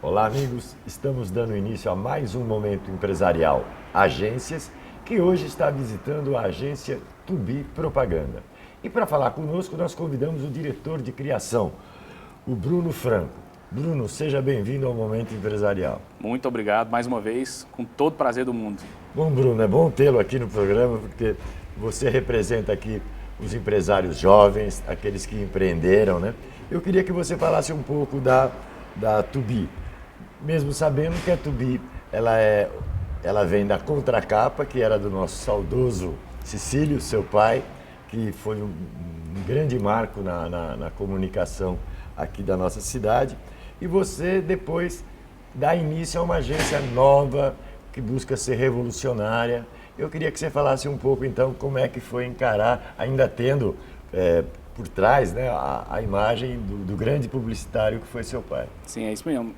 Olá, amigos. Estamos dando início a mais um Momento Empresarial Agências, que hoje está visitando a agência Tubi Propaganda. E para falar conosco, nós convidamos o diretor de criação, o Bruno Franco. Bruno, seja bem-vindo ao Momento Empresarial. Muito obrigado, mais uma vez, com todo o prazer do mundo. Bom, Bruno, é bom tê-lo aqui no programa, porque você representa aqui os empresários jovens, aqueles que empreenderam, né? Eu queria que você falasse um pouco da Tubi. Mesmo sabendo que a Tubi, ela vem da Contracapa, que era do nosso saudoso Cecílio, seu pai, que foi um grande marco na comunicação aqui da nossa cidade. E você depois dá início a uma agência nova, que busca ser revolucionária. Eu queria que você falasse um pouco, então, como é que foi encarar, ainda tendo por trás, né, a imagem do grande publicitário que foi seu pai. Sim, é isso mesmo.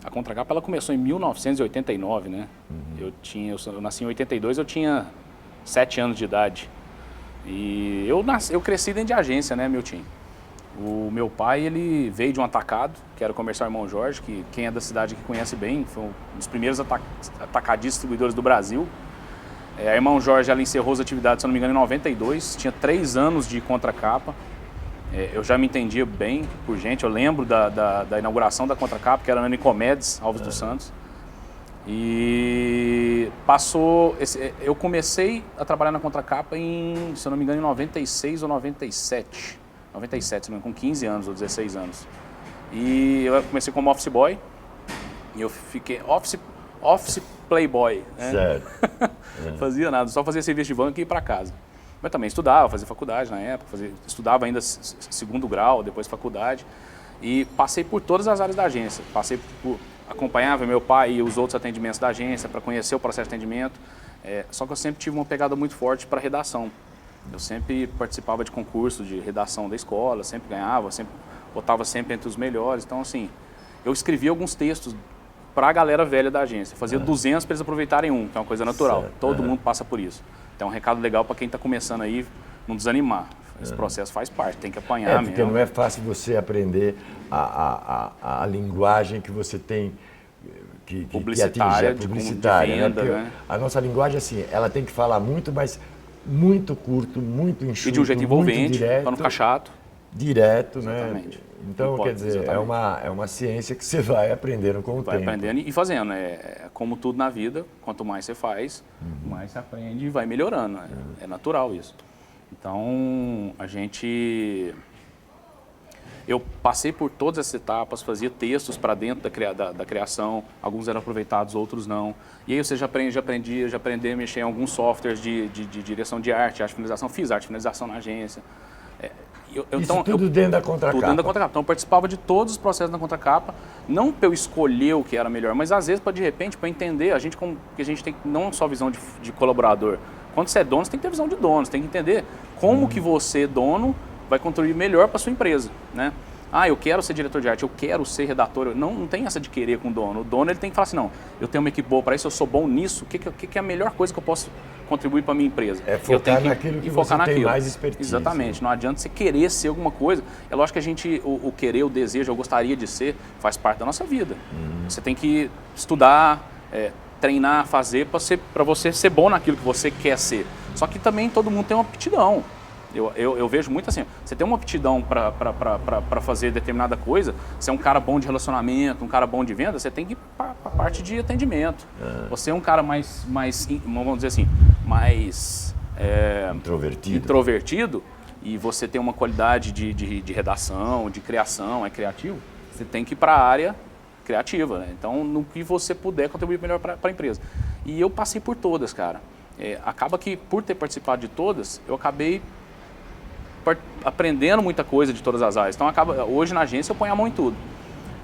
A Contracapa ela começou em 1989, né? Eu nasci em 82, eu tinha 7 anos de idade. E eu cresci dentro de agência, né, meu time. O meu pai, ele veio de um atacado, que era o Comercial Irmão Jorge, que quem é da cidade aqui conhece bem, foi um dos primeiros atacadistas distribuidores do Brasil. A Irmão Jorge, ela encerrou as atividades, se eu não me engano, em 92, tinha 3 anos de Contracapa. Eu já me entendia bem por gente, eu lembro da inauguração da Contracapa, que era na Nicomedes, Alves dos Santos. E eu comecei a trabalhar na Contracapa em, se eu não me engano, em 96 ou 97. 97, se não me engano, com 15 anos ou 16 anos. E eu comecei como office boy, e eu fiquei office playboy, né? Certo. Fazia nada, só fazia serviço de banco e ia para casa. Mas também estudava, fazia faculdade na época, estudava ainda segundo grau, depois faculdade. E passei por todas as áreas da agência. Acompanhava meu pai e os outros atendimentos da agência para conhecer o processo de atendimento. Só que eu sempre tive uma pegada muito forte para redação. Eu sempre participava de concursos de redação da escola, sempre ganhava, botava sempre entre os melhores. Então, assim, eu escrevia alguns textos para a galera velha da agência. Fazia 200 para eles aproveitarem um, que é uma coisa natural. Certo. Todo mundo passa por isso. Então, é um recado legal para quem está começando aí, não desanimar. Esse processo faz parte, tem que apanhar Porque mesmo. não é fácil você aprender a linguagem que você tem que Publicitária, atingir, de publicitária, venda, né? né? A nossa linguagem, assim, ela tem que falar muito, mas muito curto, muito enxuto, E de um jeito muito envolvente, direto, para não ficar chato. direto, Exatamente. né? Então, Não pode, quer dizer, exatamente. é uma ciência que você vai aprendendo com o Vai tempo. aprendendo e fazendo. É como tudo na vida, quanto mais você faz, mais você aprende e vai melhorando. É natural isso. Então, eu passei por todas essas etapas, fazia textos para dentro da criação, alguns eram aproveitados, outros não. E aí você já aprendi a mexer em alguns softwares de direção de arte finalização, fiz arte finalização na agência. Isso tudo dentro da Contracapa. Tudo dentro da Contracapa. Então eu participava de todos os processos da Contracapa, não para eu escolher o que era melhor, mas às vezes para de repente, para entender, que a gente tem não só visão de colaborador. Quando você é dono, você tem que ter visão de dono, você tem que entender como que você, dono, vai contribuir melhor para sua empresa, né? Eu quero ser diretor de arte, eu quero ser redator. Não tem essa de querer com o dono. O dono ele tem que falar assim, não, eu tenho uma equipe boa para isso, eu sou bom nisso, o que é a melhor coisa que eu posso contribuir para a minha empresa? É focar naquilo que você tem mais expertise. Exatamente, não adianta você querer ser alguma coisa. É lógico que o querer, o desejo, eu gostaria de ser, faz parte da nossa vida. Você tem que estudar, treinar, fazer para você ser bom naquilo que você quer ser. Só que também todo mundo tem uma aptidão. Eu vejo muito assim, você tem uma aptidão para fazer determinada coisa, você é um cara bom de relacionamento, um cara bom de venda, você tem que ir para a parte de atendimento. Você é um cara mais, vamos dizer assim, mais introvertido e você tem uma qualidade de redação, de criação, é criativo, você tem que ir para a área criativa, né? Então, no que você puder contribuir melhor para a empresa. E eu passei por todas, cara. Acaba que, por ter participado de todas, eu acabei aprendendo muita coisa de todas as áreas. Então, hoje na agência eu ponho a mão em tudo.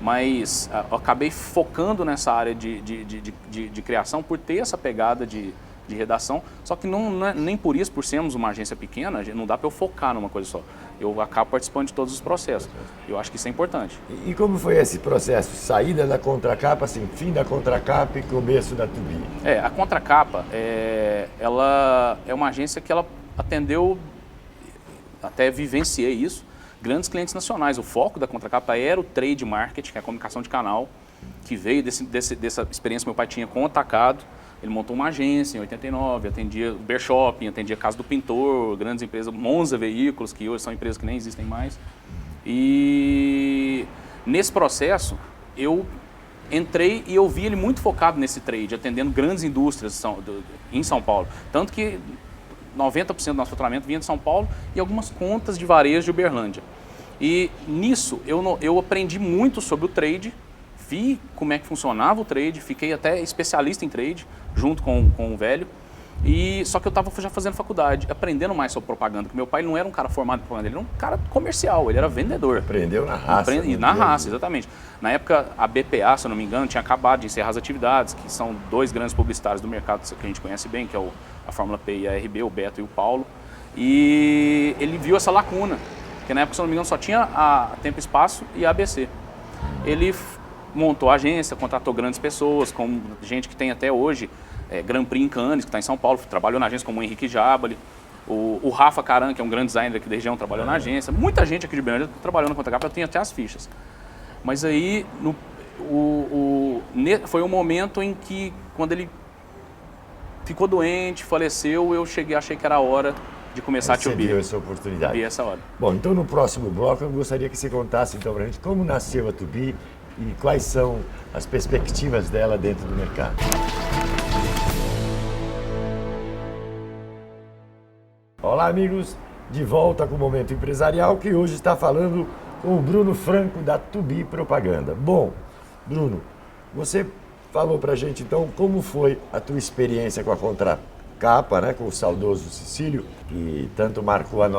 Mas eu acabei focando nessa área de criação por ter essa pegada de redação. Só que nem por isso, por sermos uma agência pequena, não dá para eu focar numa coisa só. Eu acabo participando de todos os processos. Eu acho que isso é importante. E como foi esse processo? Saída da Contracapa, assim, fim da Contracapa e começo da Tubi? A Contracapa, ela é uma agência que ela atendeu, até vivenciei isso, grandes clientes nacionais. O foco da Contracapa era o trade marketing, que é a comunicação de canal, que veio dessa experiência que meu pai tinha com o atacado. Ele montou uma agência em 89, atendia o Bear Shopping, atendia a Casa do Pintor, grandes empresas, Monza Veículos, que hoje são empresas que nem existem mais. E nesse processo, eu entrei e eu vi ele muito focado nesse trade, atendendo grandes indústrias em São Paulo. Tanto que 90% do nosso faturamento vinha de São Paulo e algumas contas de varejo de Uberlândia. E nisso, eu aprendi muito sobre o trade, vi como é que funcionava o trade, fiquei até especialista em trade, junto com o velho. Só que eu estava já fazendo faculdade, aprendendo mais sobre propaganda, porque meu pai não era um cara formado em propaganda, ele era um cara comercial, ele era vendedor. Aprendeu na raça. Na raça, exatamente. Na época, a BPA, se eu não me engano, tinha acabado de encerrar as atividades, que são dois grandes publicitários do mercado que a gente conhece bem, que é a Fórmula P e a RB, o Beto e o Paulo. E ele viu essa lacuna, que na época, se eu não me engano, só tinha a Tempo e Espaço e a ABC. Ele montou a agência, contratou grandes pessoas, como gente que tem até hoje, Grand Prix em Cannes, que está em São Paulo, trabalhou na agência como o Henrique Jabali, o Rafa Caran, que é um grande designer aqui da região, trabalhou na agência, muita gente aqui de Uberlândia trabalhou na Contracapa, eu tenho até as fichas. Mas aí, foi um momento em que, quando ele ficou doente, faleceu, eu achei que era a hora de começar a Você viu essa oportunidade. Vi essa hora. Bom, então no próximo bloco eu gostaria que você contasse então pra gente como nasceu a Tubi e quais são as perspectivas dela dentro do mercado. Olá, amigos, de volta com o Momento Empresarial, que hoje está falando com o Bruno Franco da Tubi Propaganda. Bom, Bruno, você falou pra gente então como foi a tua experiência com a Contracapa, né, com o saudoso Cecílio, que tanto marcou o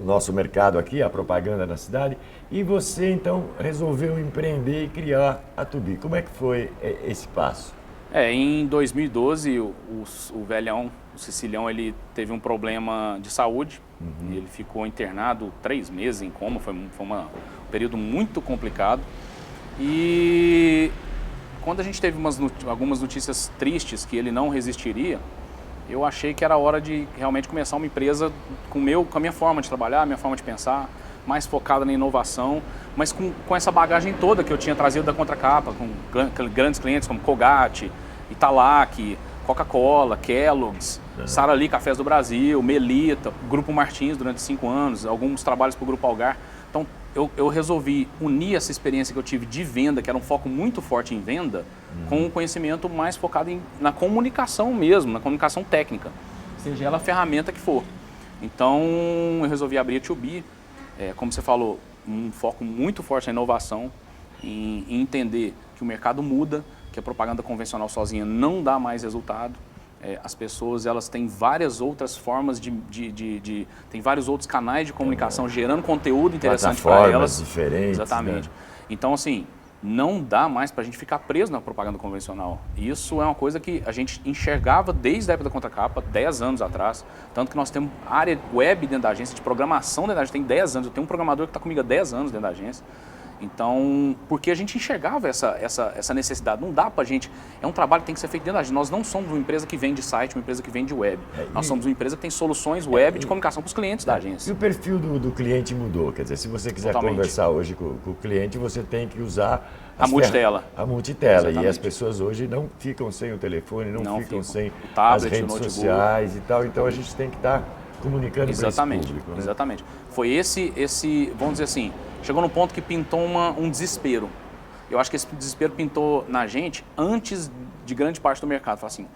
nosso mercado aqui, a propaganda na cidade, e você então resolveu empreender e criar a Tubi. Como é que foi esse passo? Em 2012, o velhão, o Cecilião, ele teve um problema de saúde. Ele ficou internado 3 meses em coma, foi um período muito complicado. E quando a gente teve algumas notícias tristes que ele não resistiria, eu achei que era hora de realmente começar uma empresa com a minha forma de trabalhar, a minha forma de pensar, mais focada na inovação, mas com essa bagagem toda que eu tinha trazido da Contracapa, com grandes clientes como Colgate, Italac, Coca-Cola, Kellogg's, Sara Lee Cafés do Brasil, Melita, Grupo Martins durante 5 anos, alguns trabalhos para o Grupo Algar. Então, eu resolvi unir essa experiência que eu tive de venda, que era um foco muito forte em venda, com um conhecimento mais focado na comunicação mesmo, na comunicação técnica, seja ela a ferramenta que for. Então, eu resolvi abrir a Tubi, como você falou, um foco muito forte na inovação, em entender que o mercado muda, que a propaganda convencional sozinha não dá mais resultado. As pessoas, elas têm várias outras formas tem vários outros canais de comunicação gerando conteúdo interessante para elas. Diferentes. Exatamente. Né? Então, assim, não dá mais para a gente ficar preso na propaganda convencional. Isso é uma coisa que a gente enxergava desde a época da Contracapa, 10 anos atrás. Tanto que nós temos área web dentro da agência, de programação dentro da agência, tem 10 anos. Eu tenho um programador que está comigo há 10 anos dentro da agência. Então, porque a gente enxergava essa necessidade, não dá pra gente, é um trabalho que tem que ser feito dentro da gente. Nós não somos uma empresa que vende site, uma empresa que vende web. Nós somos uma empresa que tem soluções web de comunicação para os clientes da agência. E o perfil do cliente mudou, quer dizer, se você quiser conversar hoje com o cliente, você tem que usar a multitela. A multitela. Exatamente. E as pessoas hoje não ficam sem o telefone, não ficam sem as redes sociais e tal, então a gente tem que estar comunicando para esse público. Né? Exatamente. Foi esse, vamos dizer assim, chegou no ponto que pintou um desespero. Eu acho que esse desespero pintou na gente antes de grande parte do mercado. Falar assim,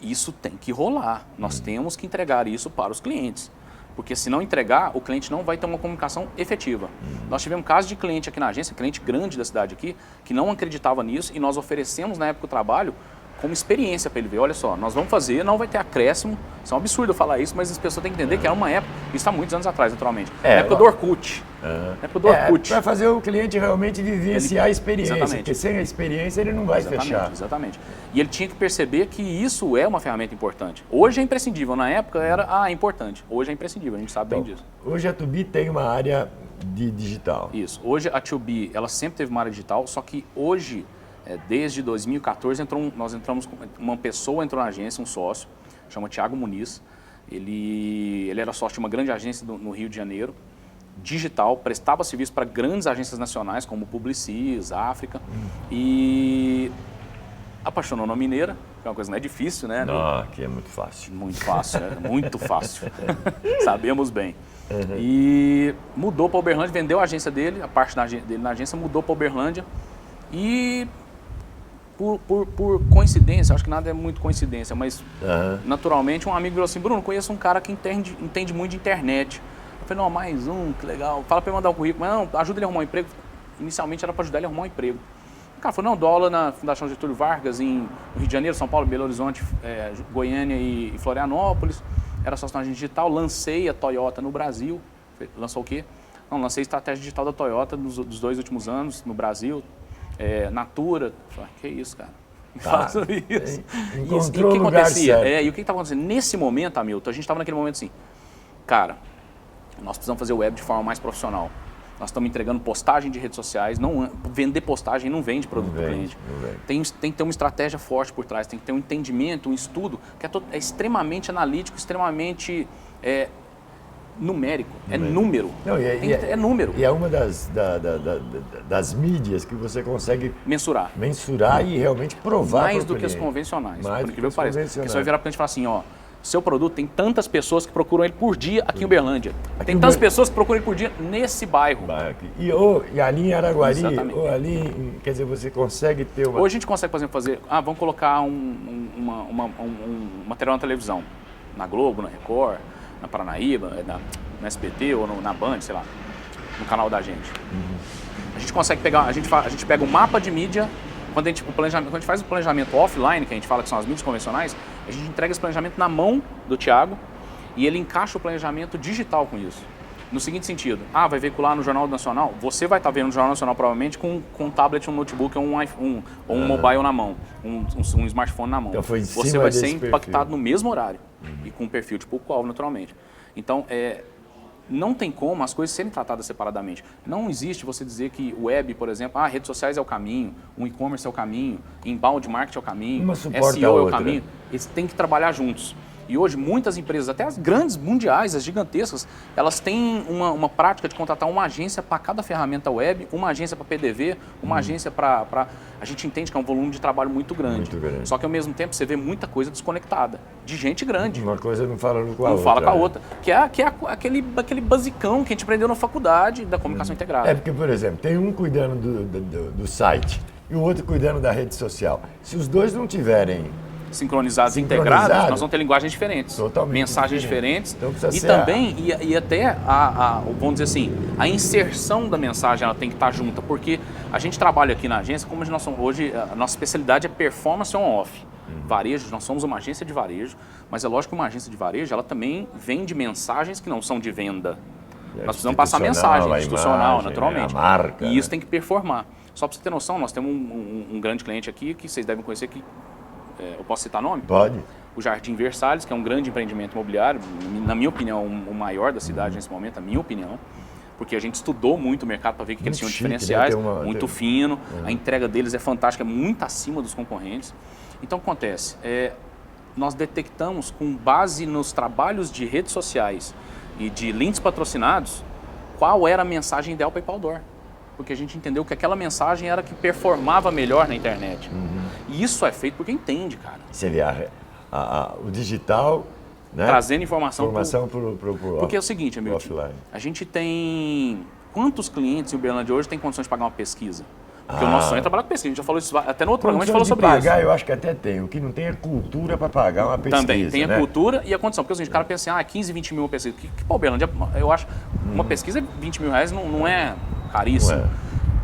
isso tem que rolar, nós temos que entregar isso para os clientes. Porque se não entregar, o cliente não vai ter uma comunicação efetiva. Nós tivemos casos de cliente aqui na agência, cliente grande da cidade aqui, que não acreditava nisso e nós oferecemos na época o trabalho como experiência para ele ver, olha só, nós vamos fazer, não vai ter acréscimo, isso é um absurdo eu falar isso, mas as pessoas têm que entender que era uma época, isso está muitos anos atrás, naturalmente, na época do Orkut. Para fazer o cliente realmente vivenciar a experiência, porque sem a experiência ele não vai fechar. Exatamente. E ele tinha que perceber que isso é uma ferramenta importante. Hoje é imprescindível, na época era importante, hoje é imprescindível, a gente sabe bem disso. Hoje a Tubi tem uma área de digital. Isso, hoje a Tubi, ela sempre teve uma área digital, só que hoje, desde 2014, uma pessoa entrou na agência, um sócio, chama Thiago Muniz. Ele era sócio de uma grande agência no Rio de Janeiro digital, prestava serviço para grandes agências nacionais, como Publicis, África, e apaixonou na mineira, que é uma coisa não é difícil, né? Não, aqui é muito fácil. Muito fácil, né? Muito fácil. Sabemos bem. E mudou para Uberlândia, vendeu a agência dele, a parte dele na agência, mudou para Uberlândia e por coincidência, acho que nada é muito coincidência, mas naturalmente um amigo falou assim, Bruno, conheço um cara que entende muito de internet. Eu falei, não, mais um, que legal. Fala para ele mandar o currículo, mas não, ajuda ele a arrumar um emprego. Inicialmente era para ajudar ele a arrumar um emprego. O cara falou, não, dou aula na Fundação Getúlio Vargas, no Rio de Janeiro, São Paulo, Belo Horizonte, Goiânia e Florianópolis. Era só agência digital, lancei a Toyota no Brasil. Lançou o quê? Não, lancei a estratégia digital da Toyota dos 2 últimos anos no Brasil. Natura. Falei, que isso, cara? Faço isso. E o que acontecia? E o que estava acontecendo? Nesse momento, Hamilton, a gente estava naquele momento assim, cara, nós precisamos fazer web de forma mais profissional. Nós estamos entregando postagem de redes sociais, vender postagem não vende produto para o cliente. Tem que ter uma estratégia forte por trás, tem que ter um entendimento, um estudo que é extremamente analítico, extremamente numérico, é número. Não, é número. E é uma das mídias que você consegue mensurar e realmente provar mais do que as convencionais, por incrível que pareça. Porque você vai virar para o cliente e falar assim, ó, seu produto tem tantas pessoas que procuram ele por dia aqui em Uberlândia. Tem tantas pessoas que procuram ele por dia nesse bairro. E ali em Araguari, ou ali, quer dizer, você consegue ter uma... Hoje a gente consegue, por exemplo, vamos colocar um material na televisão, na Globo, na Record, na Paranaíba, na SBT ou na Band, sei lá, no canal da gente. A gente consegue pegar, a gente pega um mapa de mídia. Quando a gente faz o planejamento offline, que a gente fala que são as mídias convencionais, a gente entrega esse planejamento na mão do Thiago e ele encaixa o planejamento digital com isso. No seguinte sentido, vai veicular no Jornal Nacional? Você vai estar vendo no Jornal Nacional provavelmente com um tablet, um notebook ou um mobile na mão, um smartphone na mão. Então você vai ser impactado no mesmo horário e com um perfil de público-alvo naturalmente. Então, não tem como as coisas serem tratadas separadamente. Não existe você dizer que web, por exemplo, redes sociais é o caminho, um e-commerce é o caminho, inbound marketing é o caminho, SEO é o caminho. Eles têm que trabalhar juntos. E hoje muitas empresas, até as grandes mundiais, as gigantescas, elas têm uma prática de contratar uma agência para cada ferramenta web, uma agência para PDV, uma agência para... A gente entende que é um volume de trabalho muito grande. Só que ao mesmo tempo você vê muita coisa desconectada, de gente grande. Uma coisa não fala com a outra. Não fala com a outra. Que é aquele basicão que a gente aprendeu na faculdade da comunicação integrada. Porque, por exemplo, tem um cuidando do site e o outro cuidando da rede social. Se os dois não tiverem sincronizados, integrados, nós vamos ter linguagens diferentes, mensagens diferentes então, e também, e até, vamos dizer assim, a inserção da mensagem ela tem que estar junta, porque a gente trabalha aqui na agência, como nós somos hoje, a nossa especialidade é performance on-off. Varejo, nós somos uma agência de varejo, mas é lógico que uma agência de varejo, ela também vende mensagens que não são de venda. Nós precisamos passar mensagem institucional, naturalmente. A marca, e isso tem que performar. Só para você ter noção, nós temos um grande cliente aqui que vocês devem conhecer que eu posso citar nome? Pode. O Jardim Versalhes, que é um grande empreendimento imobiliário, na minha opinião, o maior da cidade nesse momento, na minha opinião, porque a gente estudou muito o mercado para ver que eles tinham diferenciais, muito fino, a entrega deles é fantástica, é muito acima dos concorrentes. Então, o que acontece? Nós detectamos, com base nos trabalhos de redes sociais e de links patrocinados, qual era a mensagem ideal para ir para o outdoor. Porque a gente entendeu que aquela mensagem era que performava melhor na internet. E isso é feito porque entende, cara. Você vê o digital, né? Trazendo informação pro porque é o seguinte, amigo, a gente tem... Quantos clientes em Uberlândia hoje têm condições de pagar uma pesquisa? Porque o nosso sonho é trabalhar com pesquisa. A gente já falou isso, até no outro programa a gente falou sobre isso. Eu acho que até tem. O que não tem é cultura para pagar uma pesquisa. Também tem a cultura e a condição. Porque o cara pensa assim, 15, 20 mil uma pesquisa. Que para Uberlândia, eu acho, uma pesquisa, 20 mil reais não é caríssimo.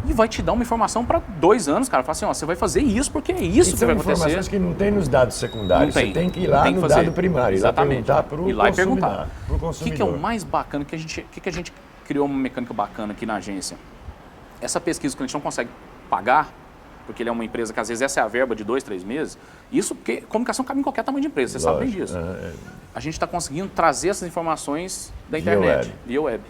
E vai te dar uma informação para 2 anos, cara. Fala assim, você vai fazer isso porque é isso que vai acontecer. São informações que não tem nos dados secundários. Você tem que ir lá no dado primário. Exatamente. Ir lá e perguntar para o consumidor. O que é o mais bacana? Que a gente criou uma mecânica bacana aqui na agência. Essa pesquisa que a gente não consegue pagar, porque ele é uma empresa que às vezes essa é a verba de 2, 3 meses, isso porque comunicação cabe em qualquer tamanho de empresa, você sabe bem disso. A gente está conseguindo trazer essas informações da internet, via web.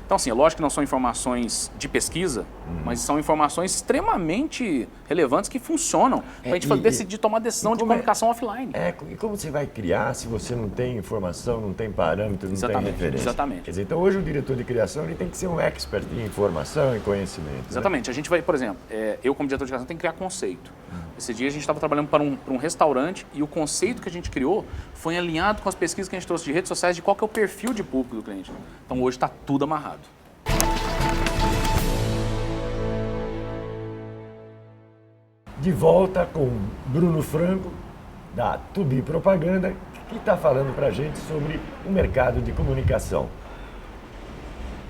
Então, assim, é lógico que não são informações de pesquisa, mas são informações extremamente relevantes que funcionam para a gente decidir tomar decisão de comunicação offline. E como você vai criar se você não tem informação, não tem parâmetro, não tem referência? Exatamente. Quer dizer, então hoje o diretor de criação ele tem que ser um expert em informação e conhecimento. Exatamente. Né? A gente vai, por exemplo, eu como diretor de criação tenho que criar conceito. Esse dia a gente estava trabalhando para um restaurante e o conceito que a gente criou foi alinhado com as pesquisas que a gente trouxe de redes sociais de qual que é o perfil de público do cliente. Então hoje está tudo amarrado. De volta com Bruno Franco, da Tubi Propaganda, que está falando para a gente sobre o mercado de comunicação.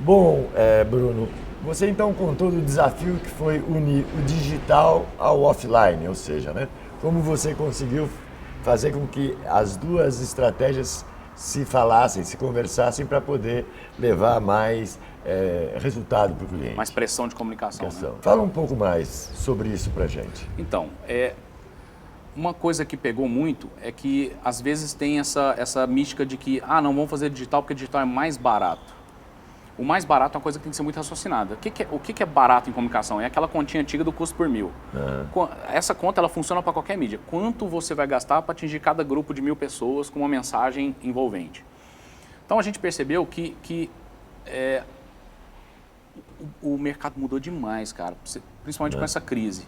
Bom, Bruno, você então contou do desafio que foi unir o digital ao offline, ou seja, né, como você conseguiu fazer com que as duas estratégias se falassem, se conversassem para poder levar mais resultado para o cliente. Mais pressão de comunicação. Né? Fala um pouco mais sobre isso para a gente. Então, uma coisa que pegou muito é que às vezes tem essa mística de que, não, vamos fazer digital porque digital é mais barato. O mais barato é uma coisa que tem que ser muito raciocinada. O que é barato em comunicação? É aquela continha antiga do custo por mil. Essa conta ela funciona para qualquer mídia. Quanto você vai gastar para atingir cada grupo de 1000 pessoas com uma mensagem envolvente? Então a gente percebeu que o mercado mudou demais, cara. Principalmente com essa crise.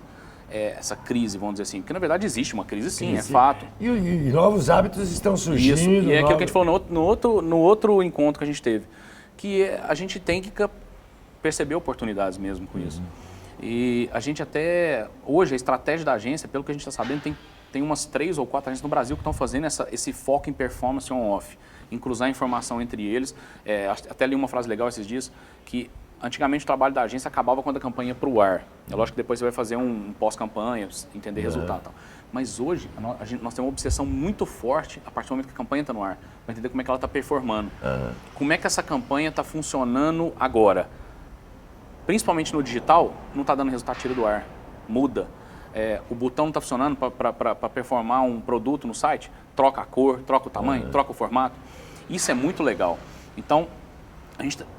Essa crise, vamos dizer assim. Porque na verdade existe uma crise, sim, é fato. E novos hábitos estão surgindo. Isso, e é aquilo que a gente falou no outro encontro que a gente teve. Que a gente tem que perceber oportunidades mesmo com isso. E a gente hoje, a estratégia da agência, pelo que a gente está sabendo, tem umas 3 ou 4 agências no Brasil que estão fazendo esse foco em performance on-off, em cruzar informação entre eles. Até li uma frase legal esses dias, que antigamente o trabalho da agência acabava quando a campanha ia para o ar. É lógico que depois você vai fazer um pós-campanha, entender resultado e tal. Mas hoje, nós temos uma obsessão muito forte, a partir do momento que a campanha está no ar, para entender como é que ela está performando. Como é que essa campanha está funcionando agora. Principalmente no digital, não está dando resultado, tira do ar. Muda. O botão não está funcionando para performar um produto no site, troca a cor, troca o tamanho, troca o formato. Isso é muito legal. Então,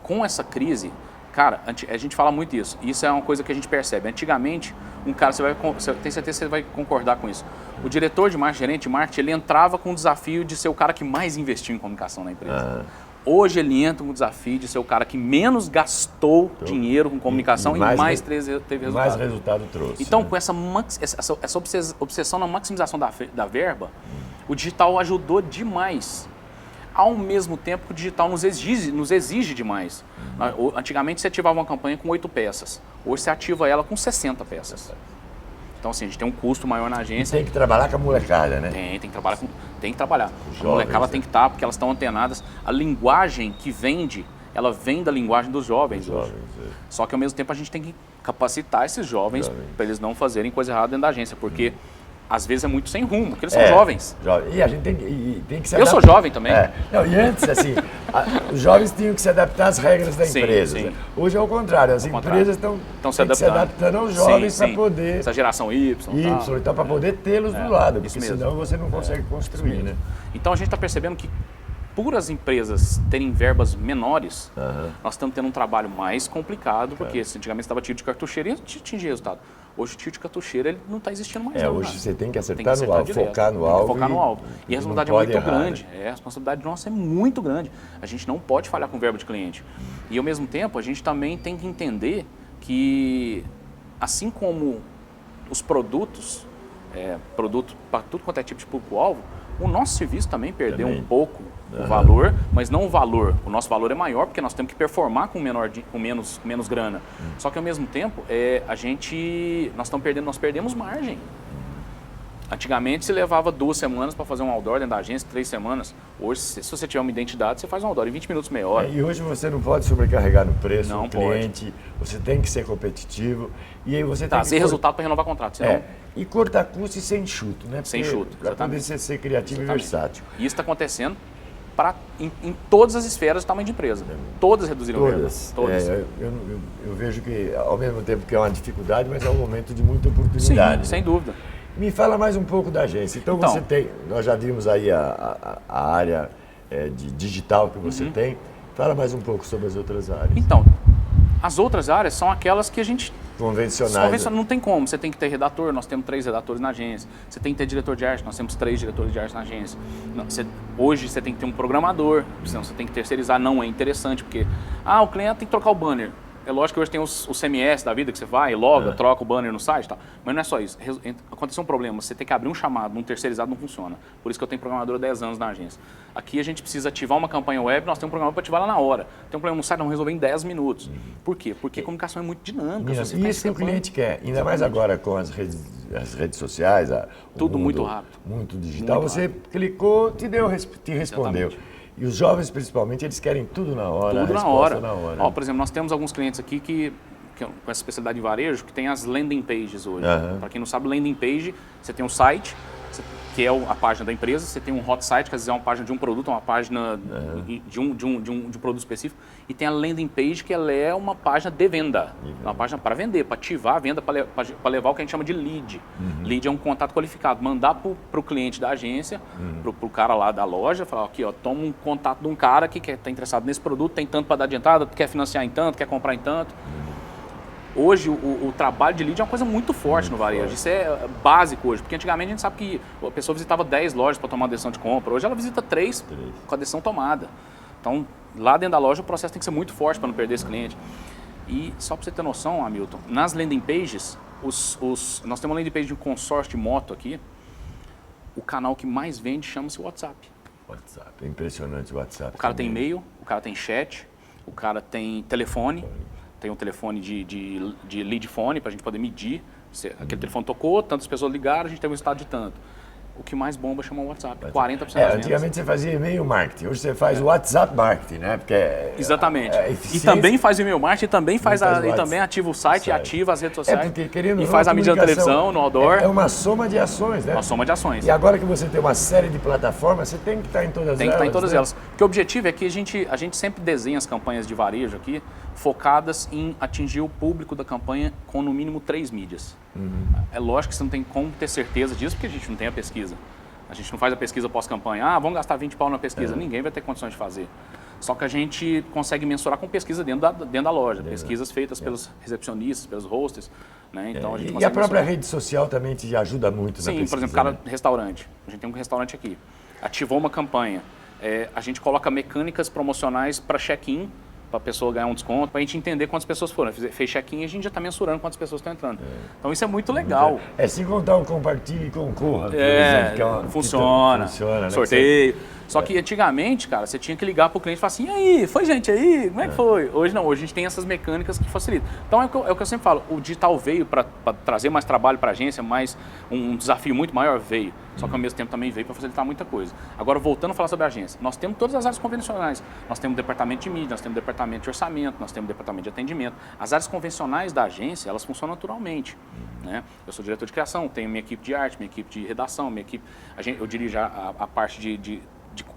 com essa crise, cara, a gente fala muito isso. Isso é uma coisa que a gente percebe. Antigamente, um cara, você tem certeza que você vai concordar com isso. O diretor de marketing, gerente de marketing, ele entrava com o desafio de ser o cara que mais investiu em comunicação na empresa. Hoje ele entra com o desafio de ser o cara que menos gastou dinheiro com comunicação e mais teve resultado. Mais resultado trouxe. Então, com essa obsessão na maximização da verba, o digital ajudou demais. Ao mesmo tempo que o digital nos exige demais. Antigamente você ativava uma campanha com 8 peças. Hoje você ativa ela com 60 peças. Então assim, a gente tem um custo maior na agência. E tem que trabalhar com a molecada, né? Tem que trabalhar. A molecada tem que estar, porque elas estão antenadas. A linguagem que vende, ela vem da linguagem dos jovens hoje. Só que ao mesmo tempo a gente tem que capacitar esses jovens para eles não fazerem coisa errada dentro da agência, porque às vezes é muito sem rumo, porque eles são jovens. E a gente tem que se adaptar. Eu sou jovem também. Não, e antes, assim, os jovens tinham que se adaptar às regras da empresa. Sim. Hoje é o contrário, as empresas estão se adaptando aos jovens para poder... Essa geração Y então para poder tê-los do lado, porque senão você não consegue construir, né? Então a gente está percebendo que por as empresas terem verbas menores, nós estamos tendo um trabalho mais complicado, porque antigamente estava tiro de cartucheira e atingia resultado. Hoje o tiro de cartucheira ele não está existindo mais. Hoje você tem que acertar no alvo, focar no alvo. E a responsabilidade é muito grande. A responsabilidade nossa é muito grande. A gente não pode falhar com verba de cliente. E ao mesmo tempo, a gente também tem que entender que, assim como os produtos para tudo quanto é tipo de público-alvo, o nosso serviço também perdeu um pouco o valor, mas não o valor. O nosso valor é maior porque nós temos que performar com menos grana. Só que ao mesmo tempo, nós perdemos margem. Antigamente se levava 2 semanas para fazer um outdoor dentro da agência, 3 semanas. Hoje, se você tiver uma identidade, você faz um outdoor em 20 minutos, meia hora. E hoje você não pode sobrecarregar no preço do cliente, você tem que ser competitivo. E aí você tem trazer resultado para renovar contrato. Senão... E cortar custo e ser enxuto, né? Sem enxuto, para poder ser criativo e versátil. E isso está acontecendo em todas as esferas do tamanho de empresa. Todas reduziram verba. Todas. Eu vejo que, ao mesmo tempo que é uma dificuldade, mas é um momento de muita oportunidade. Sim, sem dúvida. Me fala mais um pouco da agência. Então você tem, nós já vimos aí a área de digital que você tem. Fala mais um pouco sobre as outras áreas. Então, as outras áreas são aquelas que a gente... Convencionais. Não tem como. Você tem que ter redator, nós temos 3 redatores na agência. Você tem que ter diretor de arte, nós temos 3 diretores de arte na agência. Hoje você tem que ter um programador, senão você tem que terceirizar. Não é interessante, porque o cliente tem que trocar o banner. É lógico que hoje tem os CMS da vida que você vai, loga, troca o banner no site e tal. Mas não é só isso. Aconteceu um problema, você tem que abrir um chamado, um terceirizado não funciona. Por isso que eu tenho programador há 10 anos na agência. Aqui a gente precisa ativar uma campanha web, nós temos um programador para ativar lá na hora. Tem um problema no site, vamos resolver em 10 minutos. Por quê? Porque a comunicação é muito dinâmica. Isso que o cliente quer. Ainda mais agora com as redes sociais, tudo muito rápido. Muito digital. Muito rápido. Clicou, te respondeu. Exatamente. E os jovens, principalmente, eles querem tudo na hora, tudo na hora. Ó, por exemplo, nós temos alguns clientes aqui que com essa especialidade em varejo, que tem as landing pages hoje. Para quem não sabe, landing page, você tem um site, que é a página da empresa, você tem um hot site, que às vezes é uma página de um produto, uma página de um produto específico, e tem a landing page, que ela é uma página de venda, uma página para vender, para ativar a venda, para levar o que a gente chama de lead. Lead é um contato qualificado, mandar para o cliente da agência, para o cara lá da loja, falar, aqui, ó, toma um contato de um cara que está interessado nesse produto, tem tanto para dar de entrada, quer financiar em tanto, quer comprar em tanto. Hoje, o trabalho de lead é uma coisa muito forte no varejo. Isso é básico hoje, porque antigamente a gente sabe que a pessoa visitava 10 lojas para tomar uma decisão de compra. Hoje ela visita 3 com a decisão tomada. Então, lá dentro da loja o processo tem que ser muito forte para não perder esse cliente. E só para você ter noção, Hamilton, nas landing pages, nós temos uma landing page de um consórcio de moto aqui, o canal que mais vende chama-se WhatsApp. WhatsApp, é impressionante o WhatsApp. O cara tem e-mail, o cara tem chat, o cara tem telefone. Tem um telefone de lead phone para a gente poder medir. Aquele telefone tocou, tantas pessoas ligaram, a gente teve um resultado de tanto. O que mais bomba chama o WhatsApp, 40% das vendas. Antigamente você fazia e-mail marketing, hoje você faz WhatsApp marketing, né? Porque exatamente. E também faz e-mail marketing, também e também ativa o site, ativa as redes sociais. Porque, querendo e faz a mídia na televisão, no outdoor. É uma soma de ações, né? Uma soma de ações. E agora que você tem uma série de plataformas, você tem que estar em todas elas. Tem que estar em todas elas. Porque o objetivo é que a gente sempre desenha as campanhas de varejo aqui, focadas em atingir o público da campanha com no mínimo 3 mídias. É lógico que você não tem como ter certeza disso, porque a gente não tem a pesquisa. A gente não faz a pesquisa pós-campanha, vamos gastar 20 pau na pesquisa. Ninguém vai ter condições de fazer. Só que a gente consegue mensurar com pesquisa dentro da loja, pesquisas feitas pelos recepcionistas, pelos hosters. Né? Então, a gente e a própria rede social também te ajuda muito na pesquisa. Sim, por exemplo, restaurante. A gente tem um restaurante aqui. Ativou uma campanha. A gente coloca mecânicas promocionais para check-in, para a pessoa ganhar um desconto, para a gente entender quantas pessoas foram. Fez check-in e a gente já está mensurando quantas pessoas estão entrando. Então isso é muito legal. Sem contar o compartilhe e concorra, por exemplo, que é uma, funciona, né? Sorteio. Só que antigamente, cara, você tinha que ligar para o cliente e falar assim, e aí, foi gente aí? Como é que foi? Hoje não, hoje a gente tem essas mecânicas que facilitam. Então é o que eu sempre falo, o digital veio para trazer mais trabalho para a agência, mais um desafio muito maior veio. Só que ao mesmo tempo também veio para facilitar muita coisa. Agora, voltando a falar sobre a agência, nós temos todas as áreas convencionais. Nós temos departamento de mídia, nós temos departamento de orçamento, nós temos departamento de atendimento. As áreas convencionais da agência, elas funcionam naturalmente. Né? Eu sou diretor de criação, tenho minha equipe de arte, minha equipe de redação, eu dirijo a parte de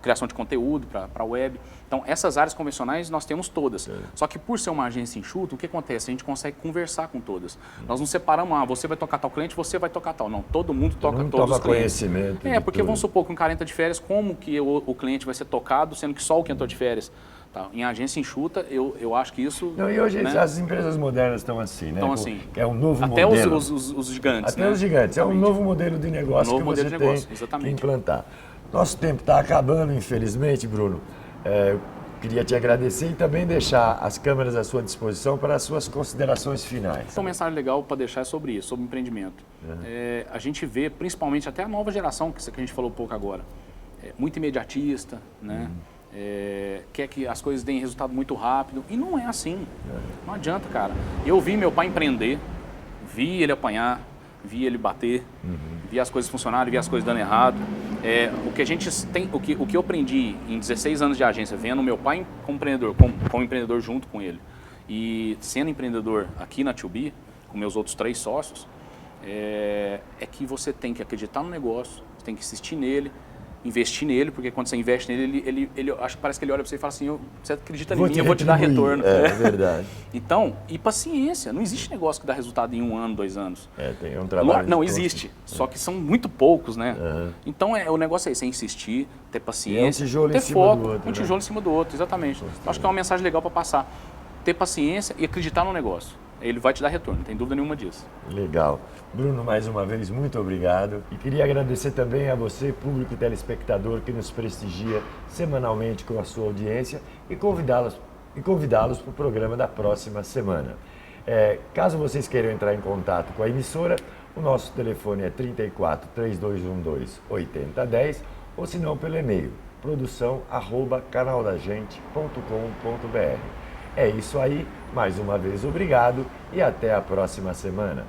criação de conteúdo para a web. Então, essas áreas convencionais nós temos todas. Só que por ser uma agência enxuta, o que acontece? A gente consegue conversar com todas. Nós não separamos, você vai tocar tal cliente, você vai tocar tal. Não, todo mundo toca todos os clientes. Conhecimento porque vamos supor que um cara entra de férias, como que o cliente vai ser tocado, sendo que só o que entrou de férias? Tá. Em agência enxuta, eu acho que isso... Não, e hoje as empresas modernas estão assim, né? Estão assim. É um novo até modelo. Até os gigantes, Até os gigantes. É um novo modelo de negócio que você tem que implantar. Nosso tempo está acabando, infelizmente, Bruno. Eu queria te agradecer e também deixar as câmeras à sua disposição para as suas considerações finais. Uma mensagem legal para deixar é sobre isso, sobre empreendimento. A gente vê, principalmente até a nova geração, que a gente falou um pouco agora, muito imediatista, né? Quer que as coisas deem resultado muito rápido. E não é assim. Não adianta, cara. Eu vi meu pai empreender, vi ele apanhar, vi ele bater, vi as coisas funcionarem, vi as coisas dando errado. O que a gente tem, o que eu aprendi em 16 anos de agência, vendo meu pai como empreendedor junto com ele e sendo empreendedor aqui na 2B, com meus outros 3 sócios, é que você tem que acreditar no negócio, você tem que insistir nele investir nele, porque quando você investe nele, acho que parece que ele olha para você e fala assim, você acredita em Vou mim, te eu vou te dar retribuir. retorno. É verdade. Então, e paciência, não existe negócio que dá resultado em 1 ano, 2 anos. Tem um trabalho. Não, existe, só que são muito poucos, né? Uhum. Então, o negócio é esse, é insistir, ter paciência, E é um tijolo ter em cima foco, do outro, um né? tijolo em cima do outro, exatamente. Acho que é uma mensagem legal para passar. Ter paciência e acreditar no negócio. Ele vai te dar retorno, não tem dúvida nenhuma disso. Legal. Bruno, mais uma vez, muito obrigado. E queria agradecer também a você, público telespectador, que nos prestigia semanalmente com a sua audiência e convidá-los para o programa da próxima semana. Caso vocês queiram entrar em contato com a emissora, o nosso telefone é 34 3212 8010 ou se não pelo e-mail produção@canaldagente.com.br. É isso aí, mais uma vez obrigado e até a próxima semana.